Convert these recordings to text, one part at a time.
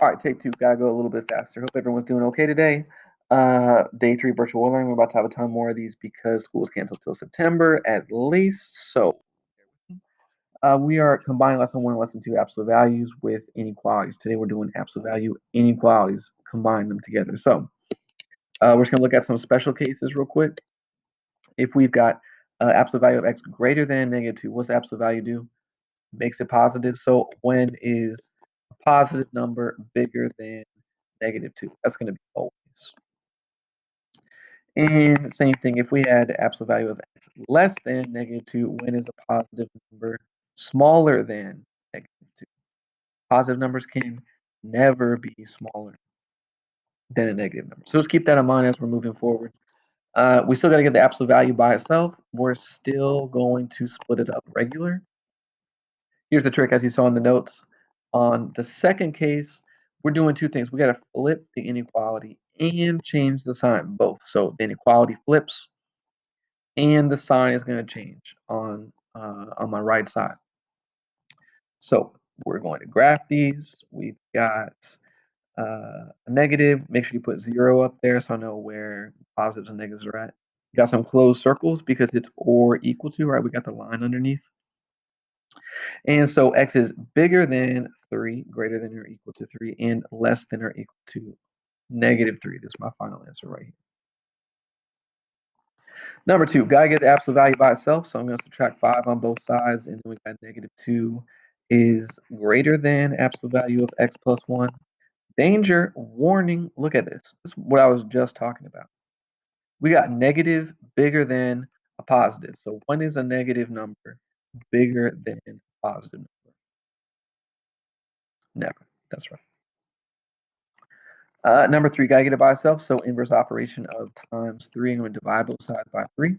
All right, take two. Gotta go a little bit faster. Hope everyone's doing okay today. Day 3 virtual learning. We're about to have a ton more of these because school is canceled till September at least. So we are combining lesson 1 and lesson 2 absolute values with inequalities. Today we're doing absolute value inequalities, combine them together. So we're just gonna look at some special cases real quick. If we've got absolute value of x greater than -2, what's the absolute value do? Makes it positive. So when is a positive number bigger than -2? That's going to be always. And same thing, if we had the absolute value of x less than -2, when is a positive number smaller than -2? Positive numbers can never be smaller than a negative number. So let's keep that in mind as we're moving forward. We still got to get the absolute value by itself. We're still going to split it up regular. Here's the trick, as you saw in the notes. On the second case, we're doing two things. We got to flip the inequality and change the sign, both. So the inequality flips, and the sign is going to change on my right side. So we're going to graph these. We've got a negative. Make sure you put 0 up there so I know where positives and negatives are at. Got some closed circles because it's or equal to, right? We got the line underneath. And so x is bigger than 3, greater than or equal to 3, and less than or equal to -3. This is my final answer right here. Number 2, gotta get the absolute value by itself, so I'm going to subtract 5 on both sides, and then we got -2 is greater than absolute value of x plus 1. Danger, warning, look at this. This is what I was just talking about. We got negative bigger than a positive. So when is a negative number bigger than a positive number? Never. That's right. Number 3, gotta get it by itself. So inverse operation of times 3. I'm going to divide both sides by 3.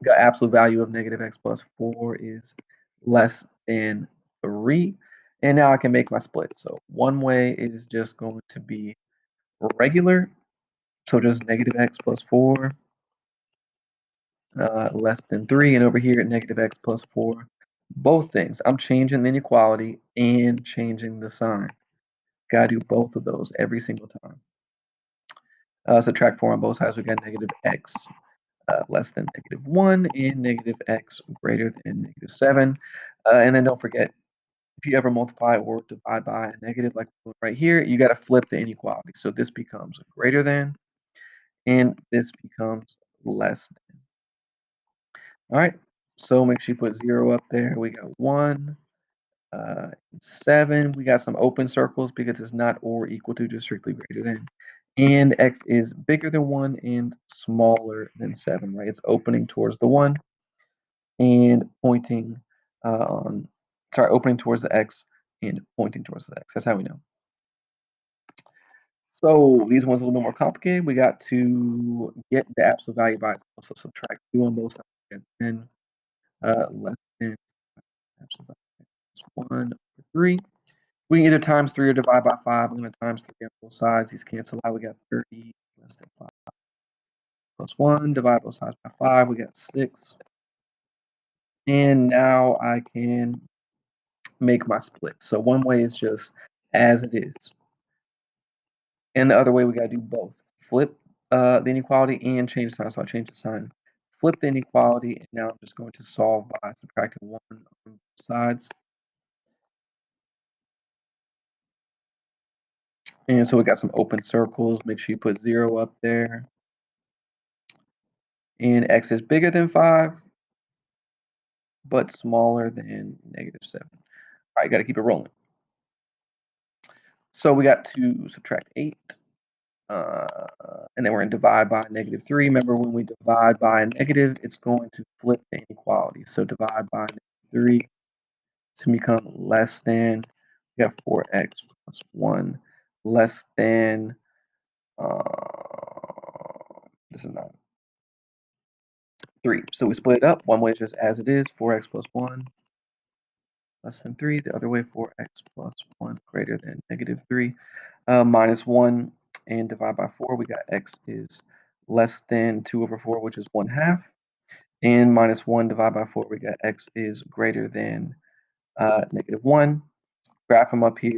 Got absolute value of -x plus 4 is less than 3. And now I can make my split. So one way is just going to be regular. So just -x plus 4 less than 3. And over here, -x plus 4. Both things. I'm changing the inequality and changing the sign. Gotta do both of those every single time. Subtract 4 on both sides, we got -x less than -1 and -x greater than -7. And then don't forget, if you ever multiply or divide by a negative like we're doing right here, you got to flip the inequality. So this becomes greater than, and this becomes less than. All right, so make sure you put 0 up there. We got 1, 7. We got some open circles because it's not or equal to, just strictly greater than. And x is bigger than 1 and smaller than 7, right? It's opening towards the 1 and pointing opening towards the x and pointing towards the x. That's how we know. So these ones a little bit more complicated. We got to get the absolute value by itself. So subtract 2 on both sides. We got 10 less than absolute value plus 1 over 3. We can either times 3 or divide by 5. I'm going to times 3 on both sides. These cancel out. We got 30 less than 5 plus 1. Divide both sides by 5. We got 6. And now I can make my split. So one way is just as it is. And the other way, we got to do both. Flip the inequality and change the sign. So I change the sign. Flip the inequality. And now I'm just going to solve by subtracting 1 on both sides. And so we got some open circles. Make sure you put 0 up there. And x is bigger than 5, but smaller than -7. All right, got to keep it rolling. So we got to subtract 8. And then we're going to divide by -3. Remember, when we divide by a negative, it's going to flip the inequality. So divide by -3. It's going to become less than, we got 4x plus 1 less than, this is not 3. So we split it up. One way is just as it is, 4x plus 1 less than 3. The other way, 4x plus 1 greater than -3. Minus 1 and divide by 4. We got x is less than 2 over 4, which is 1/2. And minus 1 divided by 4, we got x is greater than -1. Graph them up here.